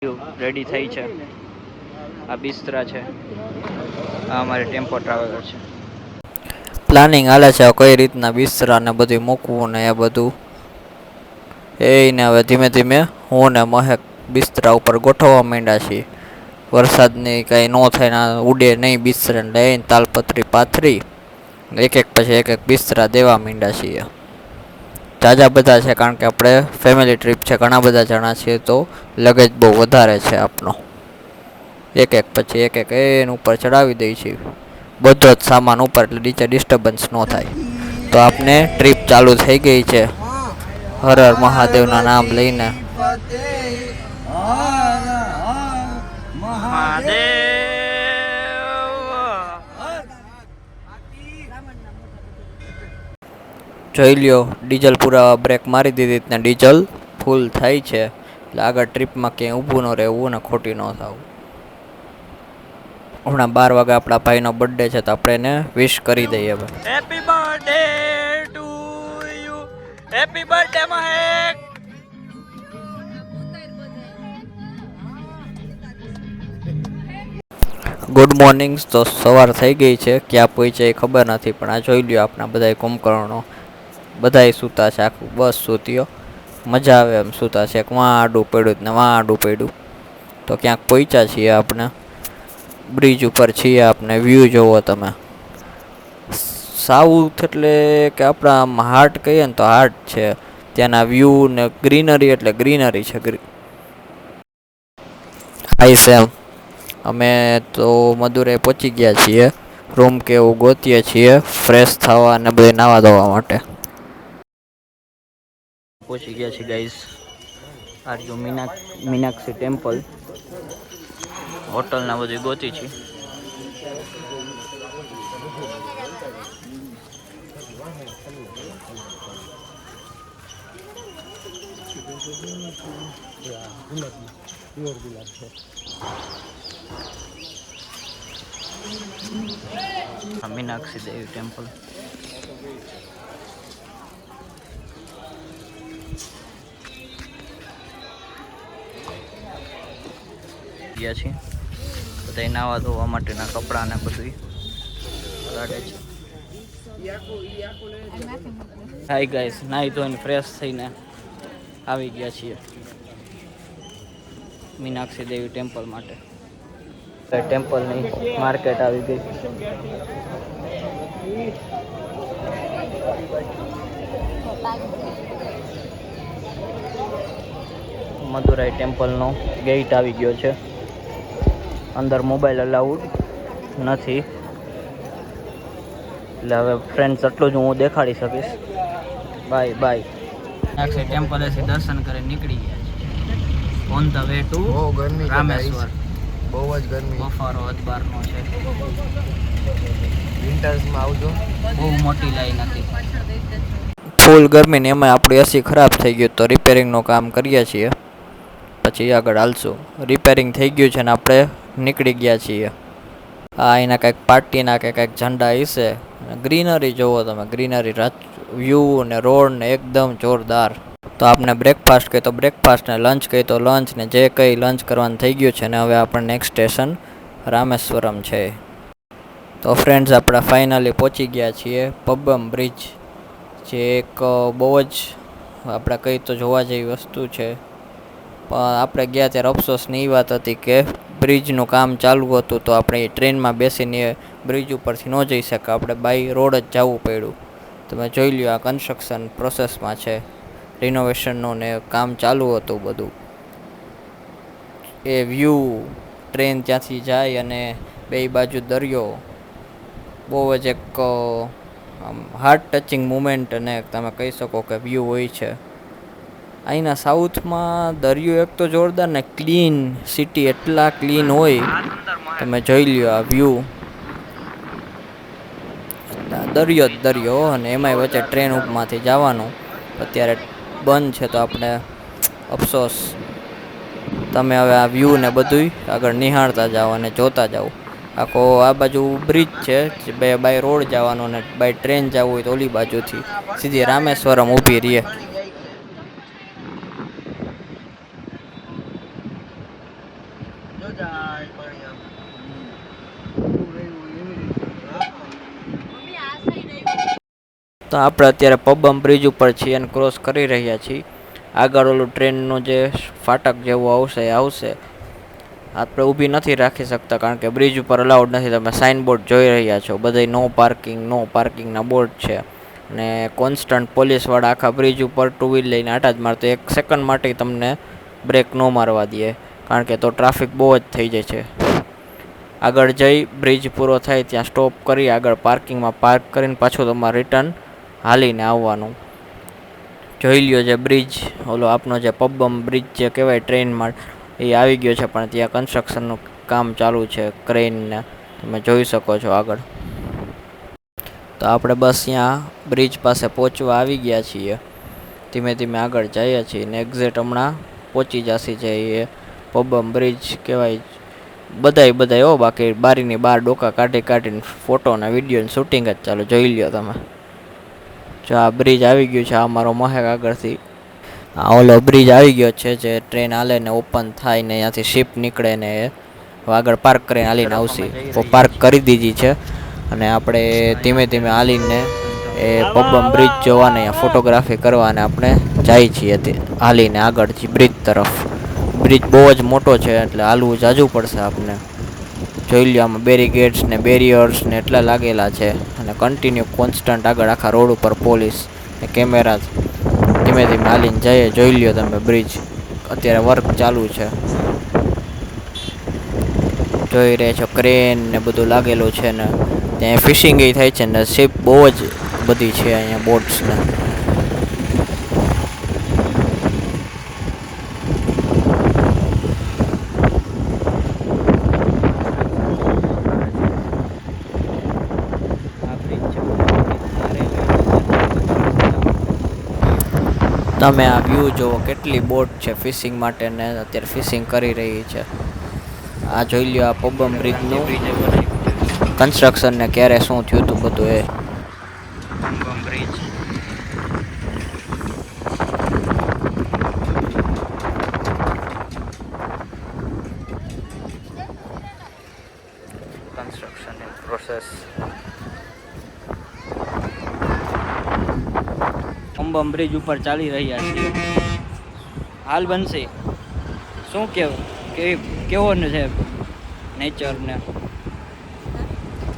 Ready થઈ છે. આ બિસ્તરા છે. આ અમારે ટેમ્પો ટ્રાવેલર છે. પ્લાનિંગ હાલે છે કઈ રીતના બિસ્તરા ને બધું મૂકવું ને એ બધું. એને હવે ધીમે ધીમે હું ને મહેક બિસ્તરા ઉપર ગોઠવવા માંડ્યા છીએ. વરસાદની કંઈ ન થાય ને ઉડે નહીં બિસ્તરા લઈને તાલપત્રી પાથરી એક એક પછી એક એક બિસ્તરા દેવા માંડ્યા છીએ. જાજા બધા છે કારણ કે આપણે ફેમિલી ટ્રીપ છે, ઘણા બધા જણા છીએ તો લગેજ બહુ વધારે છે આપનો. એક એક પછી એક એક એન ઉપર ચડાવી દઈ છે. બધો જ સામાન ઉપર એટલે નીચે ડિસ્ટર્બન્સ ન થાય. તો આપને ટ્રીપ ચાલુ થઈ ગઈ છે. હર હર મહાદેવના નામ લઈને. જોઈ લ્યો ડીઝલ પુરાવા બ્રેક મારી દીધી ને ડીઝલ ફૂલ થાય છે. એટલે આગળ ટ્રીપમાં ક્યાંય ઊભું ન રહેવું ને ખોટી ન થવું. હમણાં 12 વાગે આપણા ભાઈનો બર્થડે છે તો આપણે એને વિશ કરી દઈએ હવે. Happy birthday to you. Happy birthday Mahek. Good morning. તો સવાર થઈ ગઈ છે, ક્યાં પહોંચે એ ખબર નથી પણ આ જોઈ લ્યો આપણા બધા કુંભકર્ણો બધાય સૂતા છે. આખું બસ સૂતીઓ મજા આવે એમ સૂતા છે. વાં આડું પડ્યું ને વાં આડું પડ્યું. તો ક્યાંક પહોંચ્યા છીએ આપણે, બ્રિજ ઉપર છીએ. આપણે વ્યૂ જોવો તમે. સાઉથ એટલે કે આપણા આમ હાર્ટ કહીએ ને તો હાર્ટ છે. ત્યાંના વ્યૂ ને ગ્રીનરી એટલે ગ્રીનરી છે. હાઈ સેમ. અમે તો મદુરાઈ પહોંચી ગયા છીએ. રૂમ કે એવું ગોતીએ છીએ ફ્રેશ થવા અને બધે નાવા ધોવા માટે. પહોંચી ગયા છે ગાઈઝ. આ જો મીનાક્ષી ટેમ્પલ. હોટલ ના બધી ગોતી છે. મીનાક્ષી દેવી ટેમ્પલ. ગયા છીએ બધા નાવા ધોવા માટેના કપડા ને બધું કાઢે છે. હાય ગાઈસ, નાહી ધોઈને ફ્રેશ થઈને આવી ગયા છીએ મીનાક્ષી દેવી ટેમ્પલ માટે. ટેમ્પલની માર્કેટ આવી ગઈ. મદુરાઈ ટેમ્પલનો ગેટ આવી ગયો છે. અંદર મોબાઈલ અલાઉડ નથી એટલે હવે ફ્રેન્ડ્સ એટલું જ હું દેખાડી શકીશ. Bye bye. મીનાક્ષી ટેમ્પલેથી દર્શન કરી નીકળી ગયા છે. On the way to Rameshwar. બહુ જ ગરમી. બફારો અજબારનો છે. વિન્ટર્સમાં આવજો. બહુ મોટી લાઈન હતી. ફૂલ ગરમી ને એમાં આપણી એસી ખરાબ થઈ ગયું તો રિપેરિંગનું કામ કરીએ છીએ. પછી આગળ હાલશું. રિપેરિંગ થઈ ગયું છે ને આપણે નીકળી ગયા છીએ. આ એના કંઈક પાર્ટીના કે કંઈક ઝંડા હશે. ગ્રીનરી જોવો તમે. ગ્રીનરી વ્યૂ ને રોડ ને એકદમ જોરદાર. તો આપણે બ્રેકફાસ્ટ કહી તો બ્રેકફાસ્ટ ને લંચ કહી તો લંચ ને જે કંઈ લંચ કરવાનું થઈ ગયું છે ને હવે આપણે નેક્સ્ટ સ્ટેશન રામેશ્વરમ છે. તો ફ્રેન્ડ્સ આપણે ફાઇનલી પહોંચી ગયા છીએ પબ્બમ બ્રિજ, જે એક બહુ જ આપણે કંઈ તો જોવા જેવી વસ્તુ છે. પણ આપણે ગયા ત્યારે અફસોસની એ વાત હતી કે બ્રિજનું કામ ચાલુ હતું તો આપણે ટ્રેનમાં બેસીને બ્રિજ ઉપરથી ન જઈ શકાય. આપણે બાય રોડ જ જવું પડ્યું. તમે જોઈ લ્યો આ કન્સ્ટ્રક્શન પ્રોસેસમાં છે. રિનોવેશનનું ને કામ ચાલુ હતું બધું. એ વ્યૂ ટ્રેન ત્યાંથી જાય અને બે બાજુ દરિયો, બહુ જ એક હાર્ટ ટચિંગ મુમેન્ટ અને તમે કહી શકો કે વ્યૂ હોય છે. અહીંના સાઉથમાં દરિયો એક તો જોરદાર ને ક્લીન સિટી, એટલા ક્લીન હોય તમે જોઈ લ્યો આ વ્યૂ. દરિયો જ દરિયો અને એમાંય વચ્ચે ટ્રેન ઉપરમાંથી જવાનું અત્યારે બંધ છે તો આપણે અફસોસ. તમે હવે આ વ્યૂ ને બધું આગળ નિહાળતા જાઓ અને જોતા જાઓ. આખો આ બાજુ બ્રિજ છે, બે બાય રોડ જવાનો અને બાય ટ્રેન જવું હોય તો ઓલી બાજુથી સીધી રામેશ્વરમ ઊભી રહીએ. તો આપણે અત્યારે પબમ બ્રિજ ઉપર છીએ અને ક્રોસ કરી રહ્યા છીએ. આગળ ઓલું ટ્રેનનું જે ફાટક જેવું આવશે. આપણે ઊભી નથી રાખી શકતા કારણ કે બ્રિજ ઉપર અલાઉડ નથી. તમે સાઇનબોર્ડ જોઈ રહ્યા છો, બધે નો પાર્કિંગના બોર્ડ છે. અને કોન્સ્ટન્ટ પોલીસવાળા આખા બ્રિજ ઉપર ટુ વ્હીલ લઈને આટા જ મારતો. 1 સેકન્ડ માટે તમને બ્રેક ન મારવા દે કારણ કે તો ટ્રાફિક બહુ જ થઈ જાય છે. આગળ જઈ બ્રિજ પૂરો થાય ત્યાં સ્ટોપ કરી આગળ પાર્કિંગમાં પાર્ક કરીને પાછું તમારે રિટર્ન હાલીને આવવાનું. જોઈ લ્યો જે બ્રિજ ઓલો આપનો જે પબમ બ્રિજ જે કહેવાય ટ્રેનમાં એ આવી ગયો છે, પણ ત્યાં કન્સ્ટ્રક્શનનું કામ ચાલુ છે ક્રેનને તમે જોઈ શકો છો આગળ. તો આપણે બસ ત્યાં બ્રિજ પાસે પહોંચવા આવી ગયા છીએ. ધીમે ધીમે આગળ જઈએ છીએ ને એક્ઝેક્ટ હમણાં પહોંચી જશે જે એ પબમ બ્રિજ કહેવાય. બધાય હો, બાકી બારીની બહાર ડોકા કાઢીને ફોટો અને વિડીયોની શૂટિંગ જ ચાલુ. જોઈ લ્યો તમે. જો આ બ્રિજ આવી ગયું છે. આ મારો મહેક આગળથી ઓલો બ્રિજ આવી ગયો છે જે ટ્રેન હાલે ને ઓપન થાય ને ત્યાંથી શિપ નીકળે ને આગળ પાર્ક કરીને હાલીને આવશે. તો પાર્ક કરી દીધી છે અને આપણે ધીમે ધીમે હાલીને એ પબમ બ્રિજ જોવાને અહીંયા ફોટોગ્રાફી કરવાને આપણે જાય છીએ હાલીને આગળ બ્રિજ તરફ. બ્રિજ બહુ જ મોટો છે એટલે હાલવું જાજુ પડશે આપણે. જોઈ લો આમાં બેરીગેડ્સ ને બેરિયર્સ ને એટલા લાગેલા છે અને કન્ટિન્યુ કોન્સ્ટન્ટ આગળ આખા રોડ ઉપર પોલીસ ને કેમેરા. ધીમે ધીમે હાલીને જઈએ. જોઈ લ્યો તમે બ્રિજ અત્યારે વર્ક ચાલુ છે. જોઈ રહ્યા છો ક્રેન ને બધું લાગેલું છે ને ત્યાં ફિશિંગ એ થાય છે ને શિપ બહુ જ બધી છે અહીંયા બોટ્સ ને. તમે આ વ્યૂ જુઓ, કેટલી બોટ છે ફિશિંગ માટે ને અત્યારે ફિશિંગ કરી રહી છે. આ જોઈ લ્યો આ પબમ બ્રિજનું કન્સ્ટ્રક્શન ને ક્યારે શું થયું હતું બધું એ. પબમ બ્રિજ કન્સ્ટ્રક્શન ઇન પ્રોસેસ. પબમ બ્રિજ ઉપર ચાલી રહ્યા છીએ. હાલ બનશે શું કેવો ને છે નેચર ને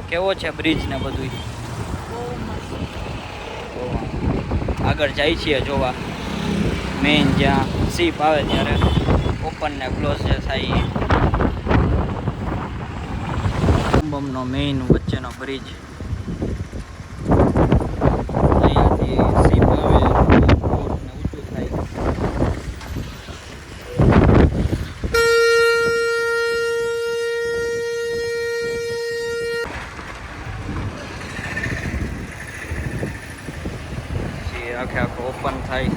કેવો છે બ્રિજ ને બધું. આગળ જાય છીએ જોવા મેઇન જ્યાં શિપ આવે ત્યારે ઓપન ને ક્લોઝ જે થાય એ પબમનો મેઇન વચ્ચેનો બ્રિજ. અહીંયાથી શિપ આવે બોટને ઊંચું થાય. આખો ઓપન થાય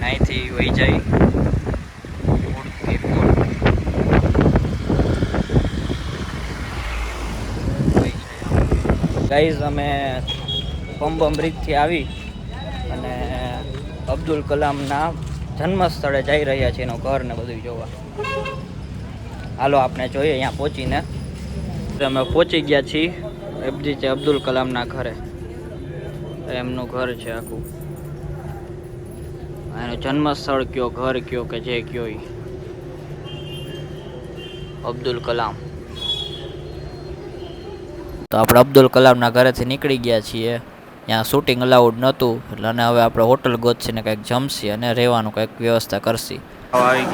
અહીંથી વહી જાય. ગાઈઝ અમે પબમ બ્રિજથી આવી અને અબ્દુલ કલામના જન્મ સ્થળે જઈ રહ્યા છીએ એનું ઘર ને બધું જોવા. હાલો આપણે જોઈએ અહીંયા પહોંચીને. અમે પહોંચી ગયા છીએ એપીજે અબ્દુલ કલામના ઘરે. એમનું ઘર છે આખું. એનું જન્મ સ્થળ કયો, ઘર કયો કે જે કયો એ અબ્દુલ કલામ. તો આપણે અબ્દુલ કલામના ઘરેથી નીકળી ગયા છીએ. ત્યાં શૂટિંગ અલાઉડ નહોતું એટલે અને હવે આપણે હોટલ ગોતશીને કંઈક જમશી અને રહેવાનું કંઈક વ્યવસ્થા કરશી.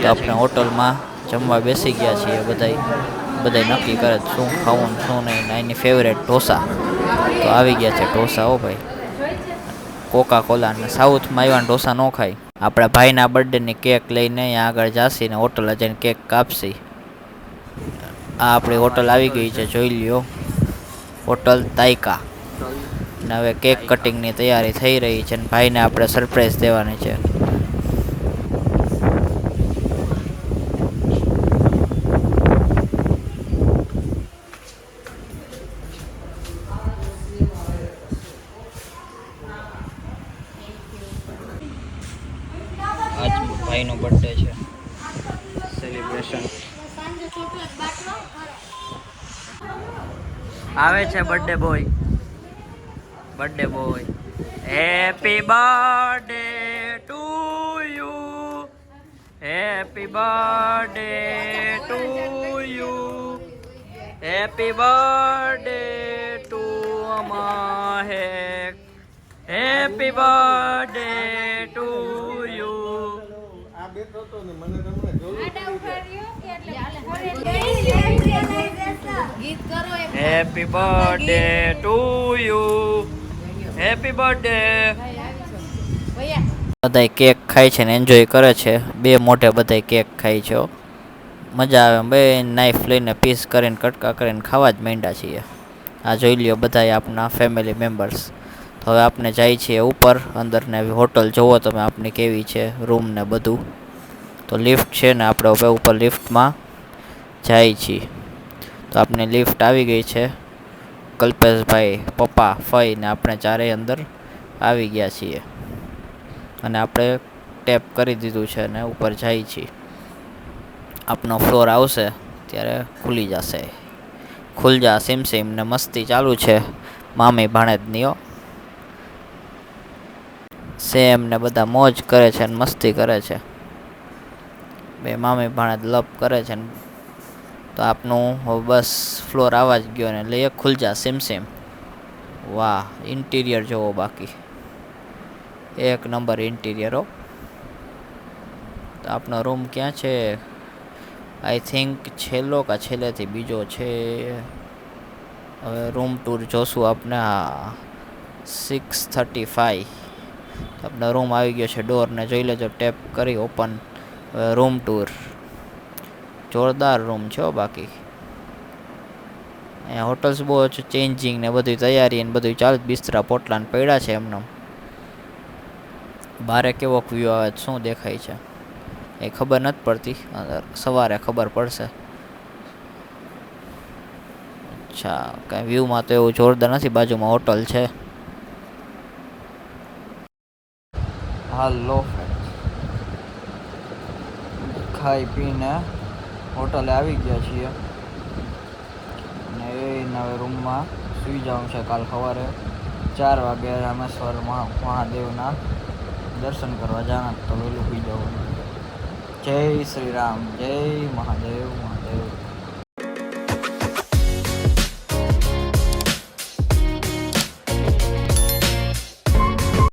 તો આપણે હોટલમાં જમવા બેસી ગયા છીએ. બધાય નક્કી કરે શું ખાવું ને શું નહીં. એની ફેવરેટ ઢોસા. તો આવી ગયા છે ઢોસા. હો ભાઈ, કોકા કોલા ને સાઉથમાં આવ્યા ઢોસા ન ખાય. આપણા ભાઈના બર્થડેની કેક લઈને અહીંયા આગળ જાશી ને હોટલ જઈને કેક કાપશી. આ આપણી હોટલ આવી ગઈ છે, જોઈ લ્યો, હોટલ તાઇકા. ને હવે કેક કટિંગની તૈયારી થઈ રહી છે ને ભાઈને આપણે સરપ્રાઈઝ દેવાની છે. આજ ભાઈનો બર્થડે છે, સેલિબ્રેશન આવે છે. Birthday boy happy birthday to you, happy birthday to you, happy birthday to Mahek, happy birthday to you. Happy birthday to you, happy birthday. બધાય કેક ખાય છે ને એન્જોય કરે છે. બે મોઢે બધાય કેક ખાય છે હો. મજા આવે બે નાઈફ લઈને પીસ કરીને કટકા કરીને ખાવા જ માંડ્યા છીએ. આ જોઈ લ્યો બધાય આપણા ફેમિલી મેમ્બર્સ. તો હવે આપણે જાય છીએ ઉપર અંદર ને હોટલ જોવો તમે આપની કેવી છે, રૂમ ને બધું. તો લિફ્ટ છે ને આપણે હવે ઉપર લિફ્ટમાં જાય છીએ. તો આપની લિફ્ટ આવી ગઈ છે. કલ્પેશભાઈ, પપ્પા, ફઈ ને આપણે ચારેય અંદર આવી ગયા છીએ. અને આપણે ટેપ કરી દીધું છે ને ઉપર જાય છીએ. આપનો ફ્લોર આવશે ત્યારે ખુલી જશે. ખુલ જા સિમ સિમ ને મસ્તી ચાલુ છે મામી ભાણેજનીઓ. સેમ ને બધા મોજ કરે છે ને મસ્તી કરે છે. બે મામી ભાણેજ લપ કરે છે ને. તો આપનું બસ ફ્લોર આવવા જ ગયો ને એટલે એક ખુલ જા સિમ સિમ. વાહ, ઇન્ટિરિયર જોવો બાકી એક નંબર ઇન્ટિરિયર હો. તો આપણો રૂમ ક્યાં છે? આઈ થિંક છેલ્લો કા છેલ્લેથી બીજો છે. હવે રૂમ ટૂર જોશું આપણે. હા, 635 આપણો રૂમ આવી ગયો છે. ડોરને જોઈ લેજો, ટેપ કરી ઓપન. રૂમ ટૂર જોરદાર રૂમ છે બાકી. અહીંયા હોટલ્સ બહુ ચેન્જિંગ ને બધી તૈયારી ને બધું ચાલે. બિસ્તરા પોટલા ને પડ્યા છે એમને. બારે કેવો વ્યૂ આવે શું દેખાય છે એ ખબર નથી પડતી. સવારે ખબર પડશે. અચ્છા, કાંઈ વ્યૂમાં તો એવું જોરદાર નથી. બાજુમાં હોટલ છે. હાલો, ખાઈ પીને હોટલે આવી ગયા છીએ અને એને હવે રૂમમાં સૂઈ જવાનું છે. કાલ સવારે 4 વાગે રામેશ્વર મહાદેવના દર્શન કરવા જવાના. તો વહેલું પી જવાનું. જય શ્રી રામ, જય મહાદેવ મહાદેવ.